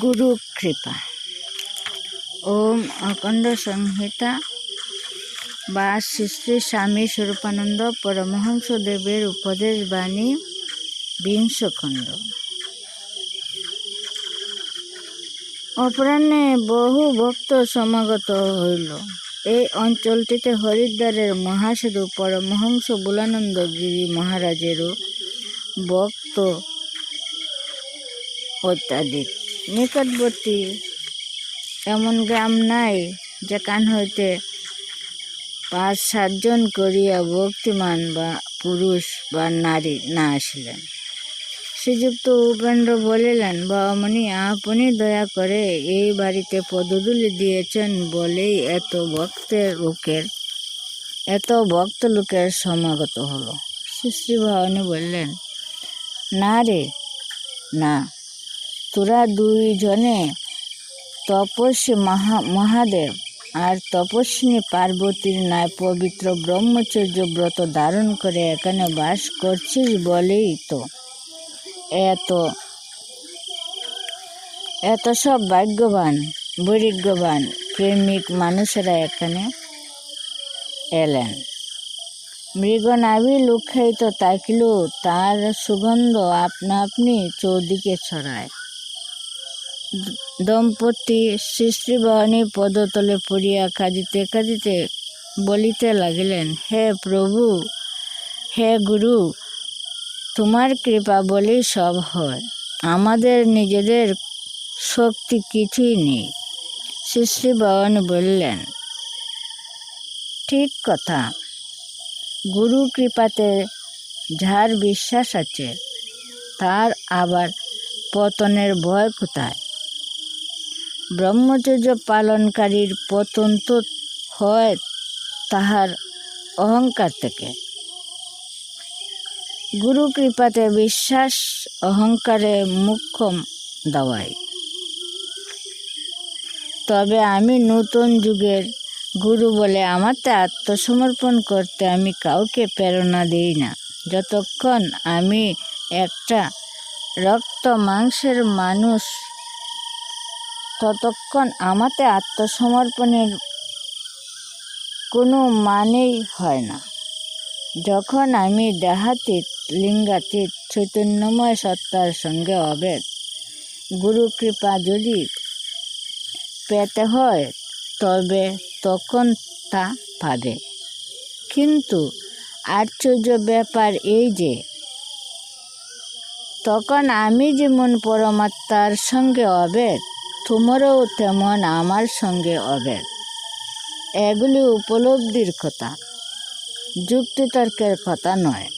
গুরু কৃপা। ওম অখণ্ড সংহিতা বা শ্রী শ্রী স্বামী স্বরূপানন্দ পরমহংস দেবের উপদেশ বাণী 20 খণ্ড। অপরাহ্নে বহু ভক্ত সমাগত হইল। এই অঞ্চলটিতে হরিদ্বারের মহাসাধু পরমহংস বুলানন্দ গিরি মহারাজেরও ভক্ত অত্যাধিক। নিকটবর্তী এমন গ্রাম নাই যেখান হইতে 5-7 জন করিয়া ভক্তিমান বা পুরুষ বা নারী না আসিলেন। শ্রীযুক্ত উপেন্দ্র বলিলেন, বাবামণি, আপনি দয়া করে এই বাড়িতে পদধূলি দিয়েছেন বলেই এত ভক্ত লোকের সমাগত হলো। শ্রী ভবানী বললেন, না রে না, তোরা 2 জনে তপস্বী মহাদেব আর তপস্বিনী পার্বতীর ন্যায় পবিত্র ব্রহ্মচর্য ব্রত ধারণ করে এখানে বাস করছিস বলেই তো এত সব ভাগ্যবান বৈরাগ্যবান প্রেমিক মানুষেরা এখানে এলেন। মৃগনাভি লুক্ষায়িত থাকিলেও তার সুগন্ধ আপনা আপনি চৌদিকে ছড়ায়। দম্পতি শ্রী শ্রী ভবানী পদতলে পড়িয়া কাঁদিতে কাঁদিতে বলিতে লাগিলেন, হে প্রভু, হে গুরু, তোমার কৃপা বলেই সব হয়, আমাদের নিজেদের শক্তি কিছুই নেই। শ্রী শ্রী ভবানী বললেন, ঠিক কথা, গুরু কৃপাতে যার বিশ্বাস আছে তার আবার পতনের ভয় কোথায়? ব্রহ্মচর্য পালনকারীর পতন তো হয় তাহার অহংকার থেকে। গুরু কৃপাতে বিশ্বাস অহংকারে মুখ্যম দাওয়াই। তবে আমি নূতন যুগের গুরু বলে আমাতে আত্মসমর্পণ করতে আমি কাউকে প্রেরণা দিই না। যতক্ষণ আমি একটা রক্ত মাংসের মানুষ ততক্ষণ আমাতে আত্মসমর্পণের কোনো মানেই হয় না। যখন আমি দেহাতীত লিঙ্গাতীত চৈতন্যময় সত্তার সঙ্গে অভেদ, গুরু কৃপা যদি পেতে হয় তবে তখন তা পাবে। কিন্তু আশ্চর্য ব্যাপার এই যে, তখন আমি যেমন পরমাত্মার সঙ্গে অভেদ, তোমরাও তেমন আমার সঙ্গে অভেদ। এগুলি উপলব্ধির কথা, যুক্তিতর্কের কথা নয়।